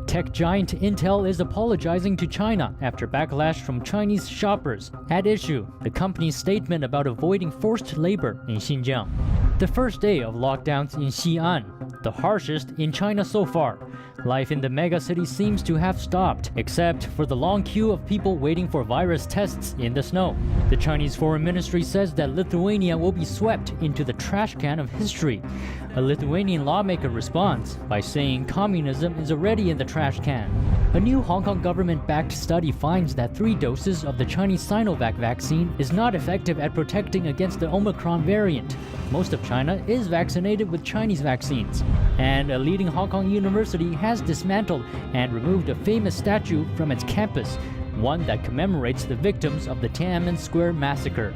Tech giant Intel is apologizing to China after backlash from Chinese shoppers. At issue, the company's statement about avoiding forced labor in Xinjiang. The first day of lockdowns in Xi'an, the harshest in China so far. Life in the megacity seems to have stopped, except for the long queue of people waiting for virus tests in the snow. The Chinese Foreign Ministry says that Lithuania will be swept into the trash can of history. A Lithuanian lawmaker responds by saying communism is already in the trash can. A new Hong Kong government-backed study finds that 3 doses of the Chinese Sinovac vaccine is not effective at protecting against the Omicron variant. Most of China is vaccinated with Chinese vaccines. And a leading Hong Kong university has dismantled and removed a famous statue from its campus, one that commemorates the victims of the Tiananmen Square massacre.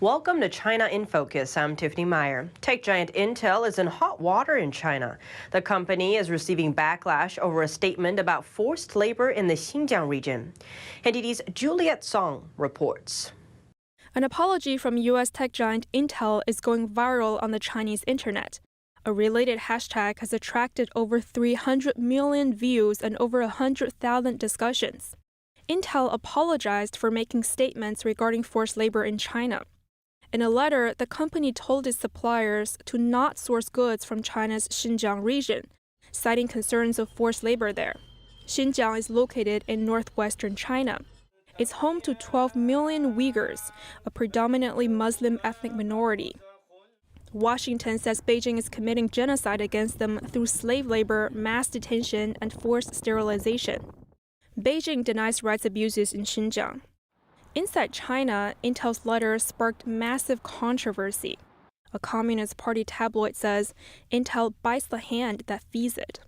Welcome to China in Focus. I'm Tiffany Meyer. Tech giant Intel is in hot water in China. The company is receiving backlash over a statement about forced labor in the Xinjiang region. NTD's Juliet Song reports. An apology from U.S. tech giant Intel is going viral on the Chinese internet. A related hashtag has attracted over 300 million views and over 100,000 discussions. Intel apologized for making statements regarding forced labor in China. In a letter, the company told its suppliers to not source goods from China's Xinjiang region, citing concerns of forced labor there. Xinjiang is located in northwestern China. It's home to 12 million Uyghurs, a predominantly Muslim ethnic minority. Washington says Beijing is committing genocide against them through slave labor, mass detention, and forced sterilization. Beijing denies rights abuses in Xinjiang. Inside China, Intel's letter sparked massive controversy. A Communist Party tabloid says Intel bites the hand that feeds it.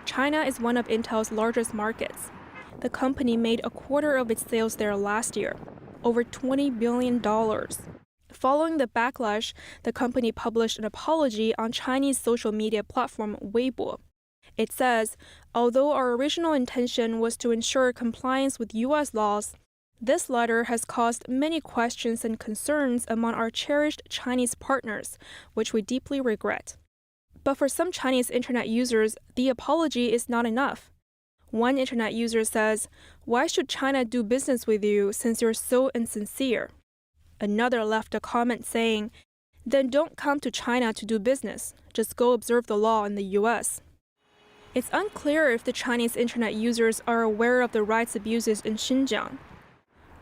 China is one of Intel's largest markets. The company made a quarter of its sales there last year, over $20 billion. Following the backlash, the company published an apology on Chinese social media platform Weibo. It says, although our original intention was to ensure compliance with U.S. laws, this letter has caused many questions and concerns among our cherished Chinese partners, which we deeply regret. But for some Chinese internet users, the apology is not enough. One internet user says, "Why should China do business with you since you're so insincere?" Another left a comment saying, "Then don't come to China to do business. Just go observe the law in the U.S." It's unclear if the Chinese internet users are aware of the rights abuses in Xinjiang.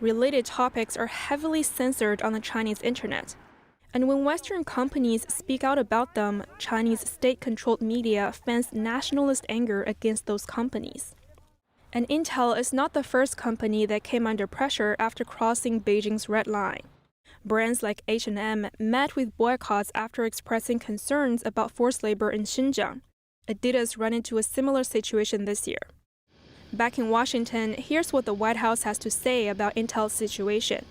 Related topics are heavily censored on the Chinese internet. And when Western companies speak out about them, Chinese state-controlled media fans nationalist anger against those companies. And Intel is not the first company that came under pressure after crossing Beijing's red line. Brands like H&M met with boycotts after expressing concerns about forced labor in Xinjiang. Adidas ran into a similar situation this year. Back in Washington, here's what the White House has to say about Intel's situation.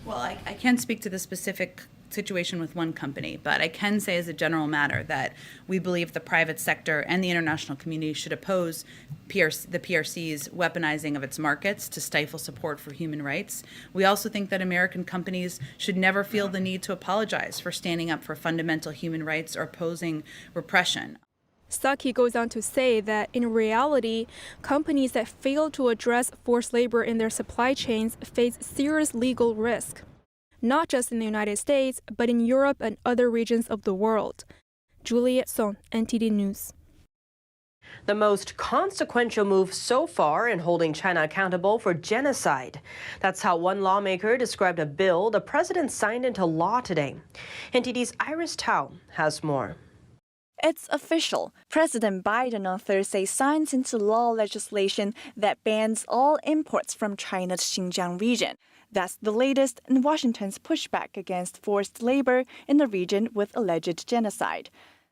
Well, I can't speak to the specific situation with one company, but I can say as a general matter that we believe the private sector and the international community should oppose the PRC's weaponizing of its markets to stifle support for human rights. We also think that American companies should never feel the need to apologize for standing up for fundamental human rights or opposing repression. Saki goes on to say that in reality, companies that fail to address forced labor in their supply chains face serious legal risk, not just in the United States, but in Europe and other regions of the world. Juliet Song, NTD News. The most consequential move so far in holding China accountable for genocide. That's how one lawmaker described a bill the president signed into law today. NTD's Iris Tao has more. It's official. President Biden on Thursday signs into law legislation that bans all imports from China's Xinjiang region. That's the latest in Washington's pushback against forced labor in the region with alleged genocide.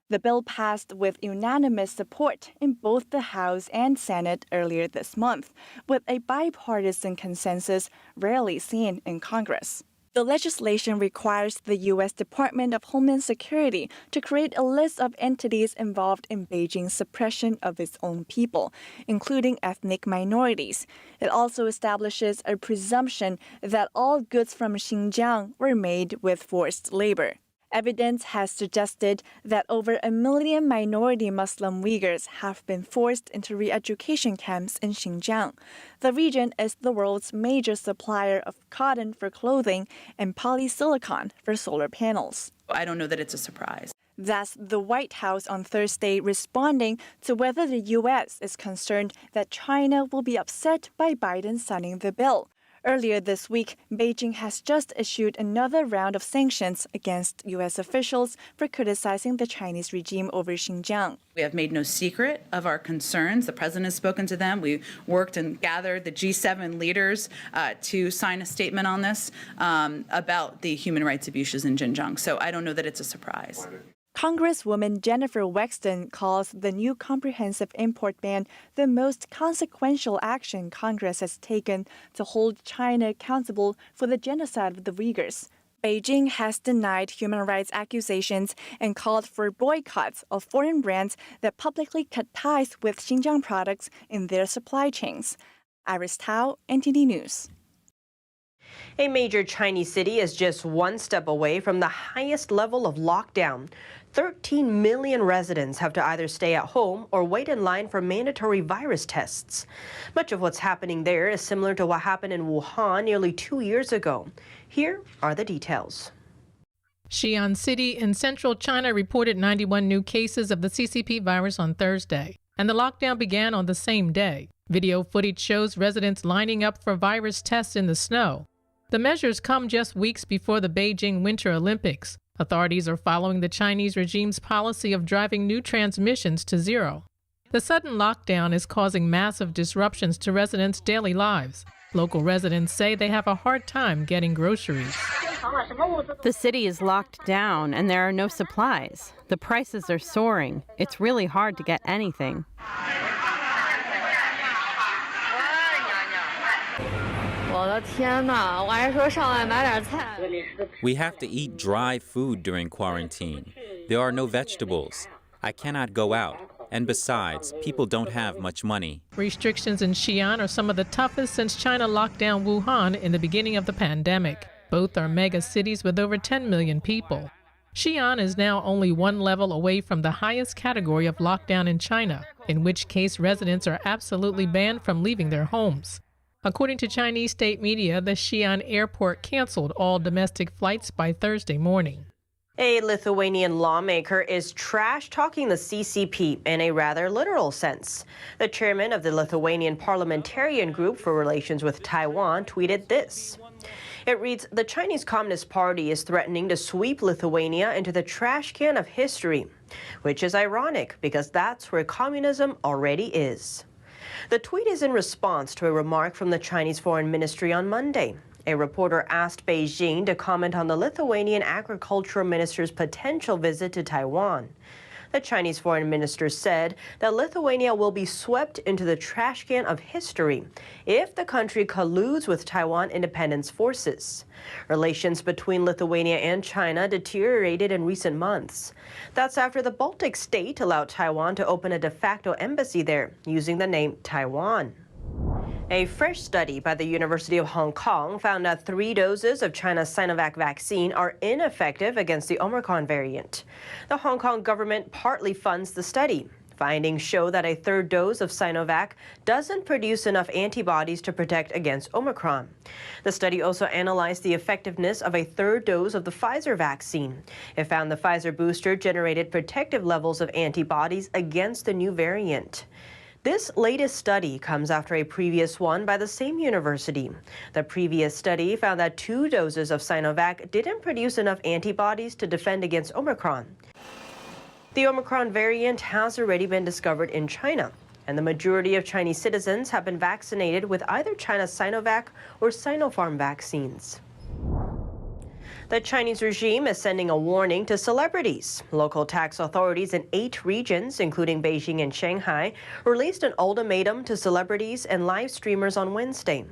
The bill passed with unanimous support in both the House and Senate earlier this month, with a bipartisan consensus rarely seen in Congress. The legislation requires the U.S. Department of Homeland Security to create a list of entities involved in Beijing's suppression of its own people, including ethnic minorities. It also establishes a presumption that all goods from Xinjiang were made with forced labor. Evidence has suggested that over 1 million minority Muslim Uyghurs have been forced into re-education camps in Xinjiang. The region is the world's major supplier of cotton for clothing and polysilicon for solar panels. I don't know that it's a surprise. That's the White House on Thursday responding to whether the U.S. is concerned that China will be upset by Biden signing the bill. Earlier this week, Beijing has just issued another round of sanctions against U.S. officials for criticizing the Chinese regime over Xinjiang. We have made no secret of our concerns. The president has spoken to them. We worked and gathered the G7 leaders to sign a statement on this about the human rights abuses in Xinjiang. So I don't know that it's a surprise. Congresswoman Jennifer Wexton calls the new comprehensive import ban the most consequential action Congress has taken to hold China accountable for the genocide of the Uyghurs. Beijing has denied human rights accusations and called for boycotts of foreign brands that publicly cut ties with Xinjiang products in their supply chains. Iris Tao, NTD News. A major Chinese city is just one step away from the highest level of lockdown. 13 million residents have to either stay at home or wait in line for mandatory virus tests. Much of what's happening there is similar to what happened in Wuhan nearly 2 years ago. Here are the details. Xi'an City in central China reported 91 new cases of the CCP virus on Thursday, and the lockdown began on the same day. Video footage shows residents lining up for virus tests in the snow. The measures come just weeks before the Beijing Winter Olympics. Authorities are following the Chinese regime's policy of driving new transmissions to zero. The sudden lockdown is causing massive disruptions to residents' daily lives. Local residents say they have a hard time getting groceries. The city is locked down and there are no supplies. The prices are soaring. It's really hard to get anything. We have to eat dry food during quarantine. There are no vegetables. I cannot go out. And besides, people don't have much money. Restrictions in Xi'an are some of the toughest since China locked down Wuhan in the beginning of the pandemic. Both are mega cities with over 10 million people. Xi'an is now only one level away from the highest category of lockdown in China, in which case residents are absolutely banned from leaving their homes. According to Chinese state media, the Xi'an airport canceled all domestic flights by Thursday morning. A Lithuanian lawmaker is trash-talking the CCP in a rather literal sense. The chairman of the Lithuanian Parliamentarian Group for Relations with Taiwan tweeted this. It reads, "The Chinese Communist Party is threatening to sweep Lithuania into the trash can of history," which is ironic because that's where communism already is. The tweet is in response to a remark from the Chinese Foreign Ministry on Monday. A reporter asked Beijing to comment on the Lithuanian agricultural minister's potential visit to Taiwan. The Chinese foreign minister said that Lithuania will be swept into the trash can of history if the country colludes with Taiwan independence forces. Relations between Lithuania and China deteriorated in recent months. That's after the Baltic state allowed Taiwan to open a de facto embassy there using the name Taiwan. A fresh study by the University of Hong Kong found that 3 doses of China's Sinovac vaccine are ineffective against the Omicron variant. The Hong Kong government partly funds the study. Findings show that a 3rd dose of Sinovac doesn't produce enough antibodies to protect against Omicron. The study also analyzed the effectiveness of a 3rd dose of the Pfizer vaccine. It found the Pfizer booster generated protective levels of antibodies against the new variant. This latest study comes after a previous one by the same university. The previous study found that 2 doses of Sinovac didn't produce enough antibodies to defend against Omicron. The Omicron variant has already been discovered in China, and the majority of Chinese citizens have been vaccinated with either China's Sinovac or Sinopharm vaccines. The Chinese regime is sending a warning to celebrities. Local tax authorities in 8 regions, including Beijing and Shanghai, released an ultimatum to celebrities and live streamers on Wednesday.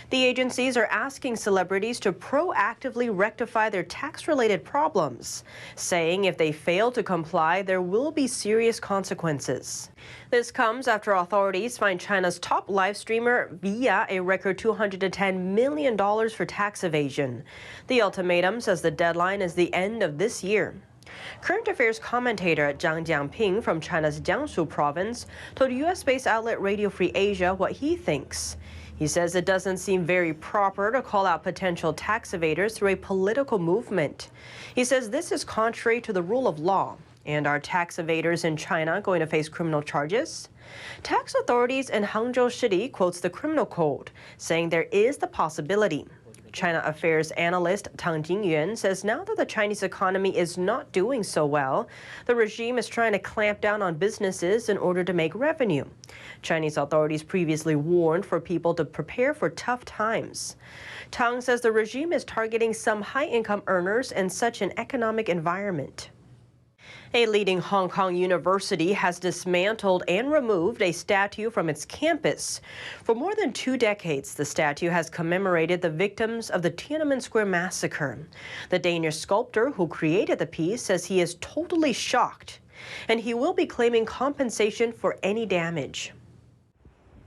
The agencies are asking celebrities to proactively rectify their tax-related problems, saying if they fail to comply, there will be serious consequences. This comes after authorities fined China's top live streamer via a record $210 million for tax evasion. The ultimatum says the deadline is the end of this year. Current affairs commentator Zhang Jiangping from China's Jiangsu province told U.S.-based outlet Radio Free Asia what he thinks. He says it doesn't seem very proper to call out potential tax evaders through a political movement. He says this is contrary to the rule of law. And are tax evaders in China going to face criminal charges? Tax authorities in Hangzhou City quotes the criminal code, saying there is the possibility. China affairs analyst Tang Jingyuan says now that the Chinese economy is not doing so well, the regime is trying to clamp down on businesses in order to make revenue. Chinese authorities previously warned for people to prepare for tough times. Tang says the regime is targeting some high-income earners in such an economic environment. A leading Hong Kong university has dismantled and removed a statue from its campus. For more than 2 decades, the statue has commemorated the victims of the Tiananmen Square massacre. The Danish sculptor who created the piece says he is totally shocked, and he will be claiming compensation for any damage.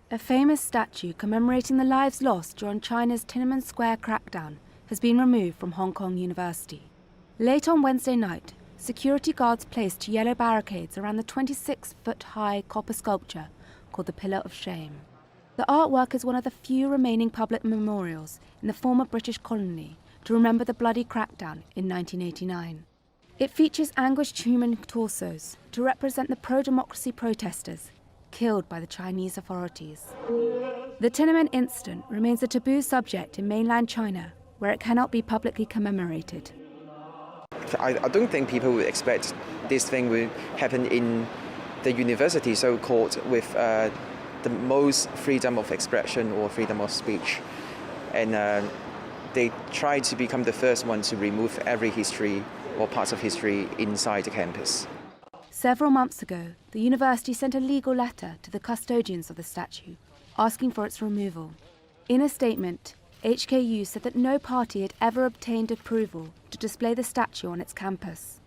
A famous statue commemorating the lives lost during China's Tiananmen Square crackdown has been removed from Hong Kong University. Late on Wednesday night, security guards placed yellow barricades around the 26-foot-high copper sculpture called the Pillar of Shame. The artwork is one of the few remaining public memorials in the former British colony to remember the bloody crackdown in 1989. It features anguished human torsos to represent the pro-democracy protesters killed by the Chinese authorities. The Tiananmen incident remains a taboo subject in mainland China, where it cannot be publicly commemorated. I don't think people would expect this thing will happen in the university, so-called, with the most freedom of expression or freedom of speech. And they try to become the first one to remove every history or parts of history inside the campus. Several months ago, the university sent a legal letter to the custodians of the statue, asking for its removal. In a statement, HKU said that no party had ever obtained approval to display the statue on its campus.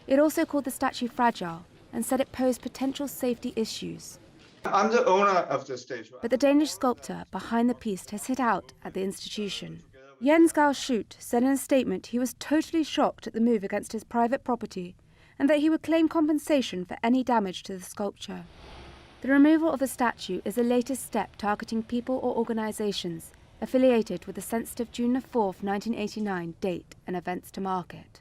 It also called the statue fragile and said it posed potential safety issues. I'm the owner of the statue. But the Danish sculptor behind the piece has hit out at the institution. Jens Gauschutt said in a statement he was totally shocked at the move against his private property and that he would claim compensation for any damage to the sculpture. The removal of the statue is the latest step targeting people or organizations affiliated with the sensitive June 4, 1989 date and events to mark it.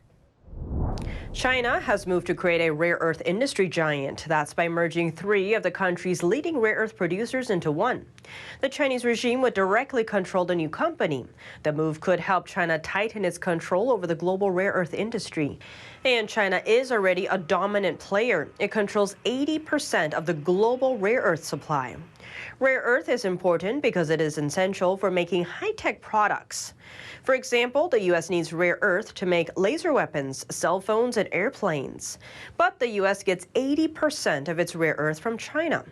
China has moved to create a rare earth industry giant. That's by merging 3 of the country's leading rare earth producers into one. The Chinese regime would directly control the new company. The move could help China tighten its control over the global rare earth industry. And China is already a dominant player. It controls 80% of the global rare earth supply. Rare earth is important because it is essential for making high-tech products. For example, the U.S. needs rare earth to make laser weapons, cell phones, and airplanes. But the U.S. gets 80% of its rare earth from China.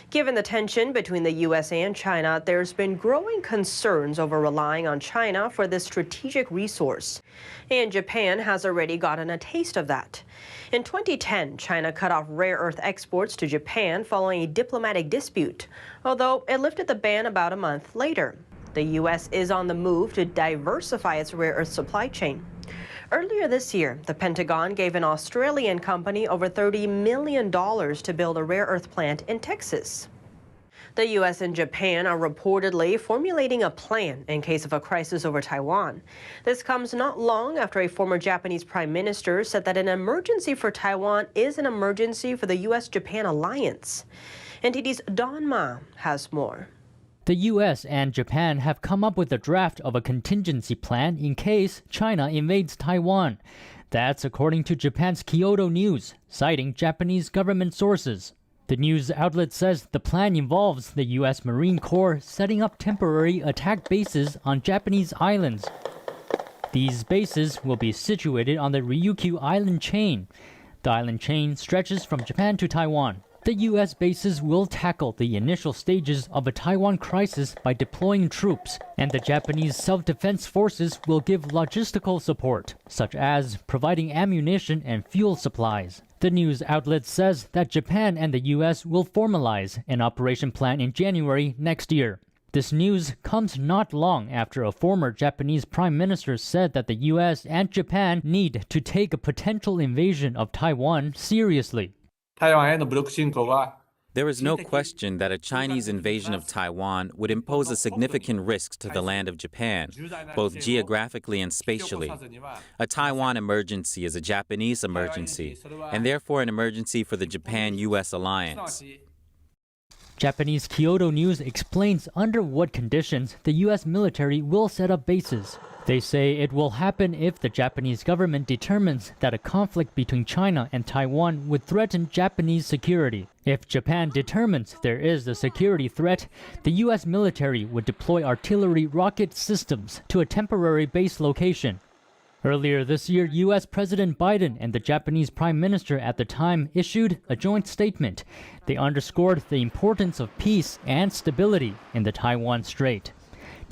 Given the tension between the U.S. and China, there's been growing concerns over relying on China for this strategic resource. And Japan has already gotten a taste of that. In 2010, China cut off rare earth exports to Japan following a diplomatic dispute, although it lifted the ban about a month later. The U.S. is on the move to diversify its rare earth supply chain. Earlier this year, the Pentagon gave an Australian company over $30 million to build a rare earth plant in Texas. The U.S. and Japan are reportedly formulating a plan in case of a crisis over Taiwan. This comes not long after a former Japanese prime minister said that an emergency for Taiwan is an emergency for the U.S.-Japan alliance. NTD's Don Ma has more. The US and Japan have come up with a draft of a contingency plan in case China invades Taiwan. That's according to Japan's Kyodo News, citing Japanese government sources. The news outlet says the plan involves the US Marine Corps setting up temporary attack bases on Japanese islands. These bases will be situated on the Ryukyu Island chain. The island chain stretches from Japan to Taiwan. The U.S. bases will tackle the initial stages of a Taiwan crisis by deploying troops, and the Japanese self-defense forces will give logistical support, such as providing ammunition and fuel supplies. The news outlet says that Japan and the U.S. will formalize an operation plan in January next year. This news comes not long after a former Japanese prime minister said that the U.S. and Japan need to take a potential invasion of Taiwan seriously. There is no question that a Chinese invasion of Taiwan would impose a significant risk to the land of Japan, both geographically and spatially. A Taiwan emergency is a Japanese emergency, and therefore an emergency for the Japan-U.S. alliance. Japanese Kyodo News explains under what conditions the U.S. military will set up bases. They say it will happen if the Japanese government determines that a conflict between China and Taiwan would threaten Japanese security. If Japan determines there is a security threat, the U.S. military would deploy artillery rocket systems to a temporary base location. Earlier this year, U.S. President Biden and the Japanese Prime Minister at the time issued a joint statement. They underscored the importance of peace and stability in the Taiwan Strait.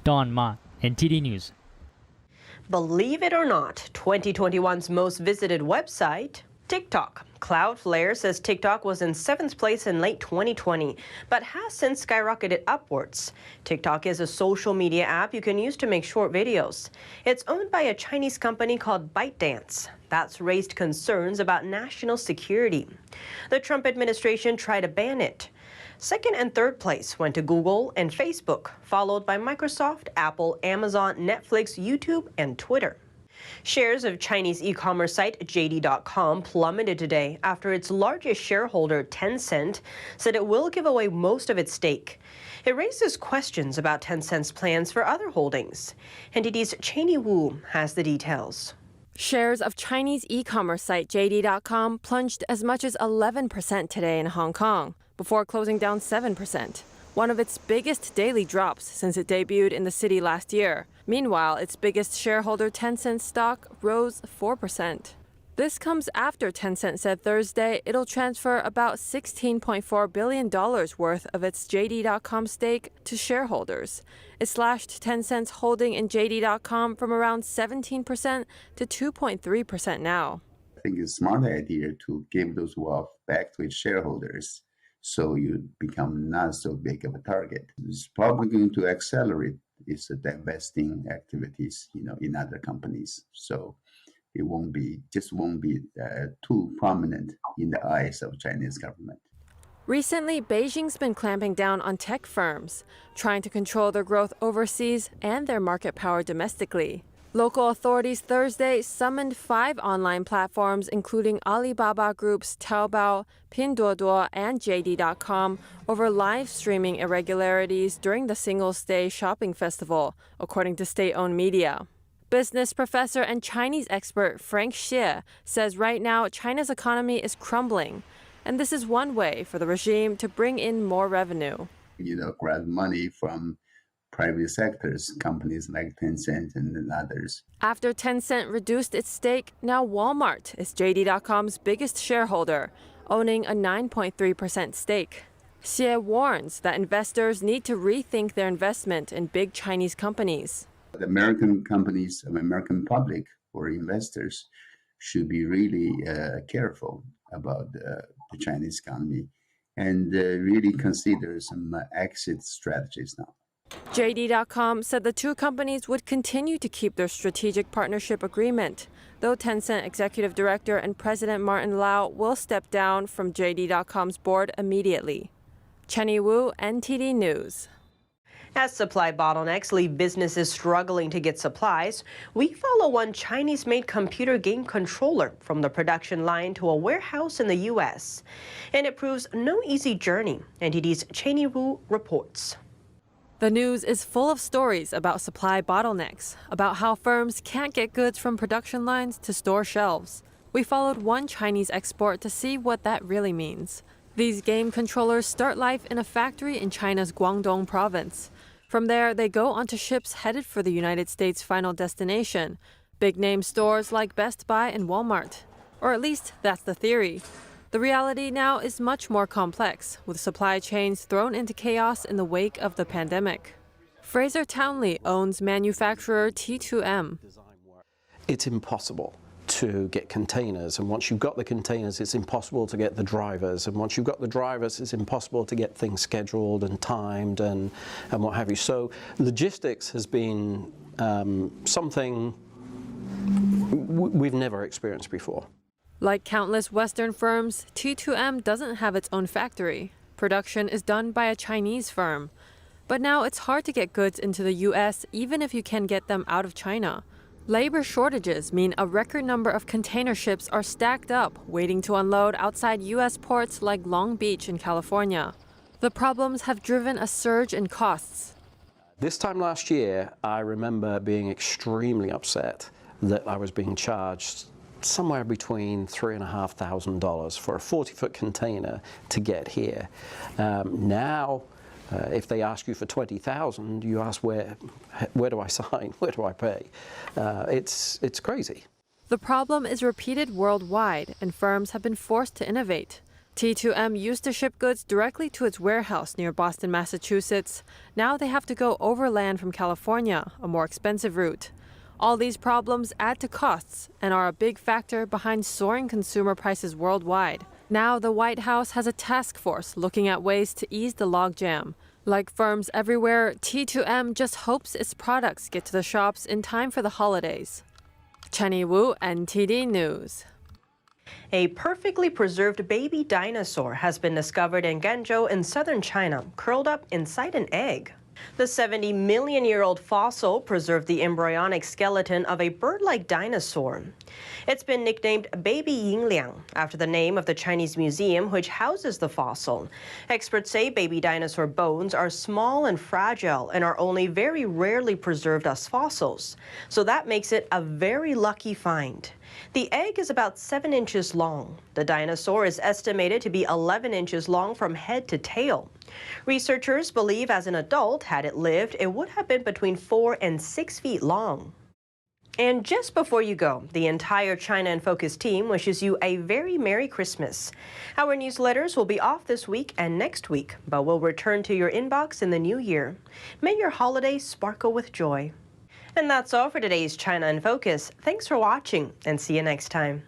Don Ma, NTD News. Believe it or not, 2021's most visited website, TikTok. Cloudflare says TikTok was in 7th place in late 2020, but has since skyrocketed upwards. TikTok is a social media app you can use to make short videos. It's owned by a Chinese company called ByteDance. That's raised concerns about national security. The Trump administration tried to ban it. Second and third place went to Google and Facebook, followed by Microsoft, Apple, Amazon, Netflix, YouTube, and Twitter. Shares of Chinese e-commerce site JD.com plummeted today after its largest shareholder, Tencent, said it will give away most of its stake. It raises questions about Tencent's plans for other holdings. NTD's Cheney Wu has the details. Shares of Chinese e-commerce site JD.com plunged as much as 11% today in Hong Kong, before closing down 7%, one of its biggest daily drops since it debuted in the city last year. Meanwhile, its biggest shareholder, Tencent stock, rose 4%. This comes after Tencent said Thursday it'll transfer about $16.4 billion worth of its JD.com stake to shareholders. It slashed Tencent's holding in JD.com from around 17% to 2.3% now. I think it's a smart idea to give those wealth back to its shareholders, so you become not so big of a target. It's probably going to accelerate its divesting activities, in other companies. So it won't be too prominent in the eyes of Chinese government. Recently, Beijing's been clamping down on tech firms, trying to control their growth overseas and their market power domestically. Local authorities Thursday summoned 5 online platforms, including Alibaba Group's Taobao, Pinduoduo, and JD.com, over live streaming irregularities during the Singles' Day shopping festival, according to state-owned media. Business professor and Chinese expert Frank Xie says right now China's economy is crumbling, and this is one way for the regime to bring in more revenue. Grab money from private sectors, companies like Tencent and others. After Tencent reduced its stake, now Walmart is JD.com's biggest shareholder, owning a 9.3% stake. Xie warns that investors need to rethink their investment in big Chinese companies. The American companies, the American public or investors should be really careful about the Chinese economy and really consider some exit strategies now. JD.com said the two companies would continue to keep their strategic partnership agreement, though Tencent executive director and president Martin Lau will step down from JD.com's board immediately. Chenny Wu, NTD News. As supply bottlenecks leave businesses struggling to get supplies, we follow one Chinese-made computer game controller from the production line to a warehouse in the U.S. And it proves no easy journey. NTD's Cheney Wu reports. The news is full of stories about supply bottlenecks, about how firms can't get goods from production lines to store shelves. We followed one Chinese export to see what that really means. These game controllers start life in a factory in China's Guangdong province. From there, they go onto ships headed for the United States' final destination, Big name stores like Best Buy and Walmart. Or at least that's the theory. The reality now is much more complex, with supply chains thrown into chaos in the wake of the pandemic. Fraser Townley owns manufacturer T2M. It's impossible to get containers, and once you've got the containers, it's impossible to get the drivers, and once you've got the drivers, it's impossible to get things scheduled and timed and what have you. So logistics has been something we've never experienced before. Like countless Western firms, T2M doesn't have its own factory. Production is done by a Chinese firm. But now it's hard to get goods into the U.S. even if you can get them out of China. Labor shortages mean a record number of container ships are stacked up, waiting to unload outside U.S. ports like Long Beach in California. The problems have driven a surge in costs. This time last year, I remember being extremely upset that I was being charged somewhere between $3,500 for a 40-foot container to get here. Now, if they ask you for $20,000, you ask where do I sign? Where do I pay? It's crazy. The problem is repeated worldwide, and firms have been forced to innovate. T2M used to ship goods directly to its warehouse near Boston, Massachusetts. Now they have to go overland from California, a more expensive route. All these problems add to costs and are a big factor behind soaring consumer prices worldwide. Now the White House has a task force looking at ways to ease the logjam. Like firms everywhere, T2M just hopes its products get to the shops in time for the holidays. Chenny Wu, NTD News. A perfectly preserved baby dinosaur has been discovered in Guangzhou in southern China, curled up inside an egg. The 70-million-year-old fossil preserved the embryonic skeleton of a bird-like dinosaur. It's been nicknamed Baby Yingliang after the name of the Chinese museum which houses the fossil. Experts say baby dinosaur bones are small and fragile and are only very rarely preserved as fossils. So that makes it a very lucky find. The egg is about 7 inches long. The dinosaur is estimated to be 11 inches long from head to tail. Researchers believe as an adult, had it lived, it would have been between 4 and 6 feet long. And just before you go, the entire China in Focus team wishes you a very Merry Christmas. Our newsletters will be off this week and next week, but will return to your inbox in the new year. May your holiday sparkle with joy. And that's all for today's China in Focus. Thanks for watching, and see you next time.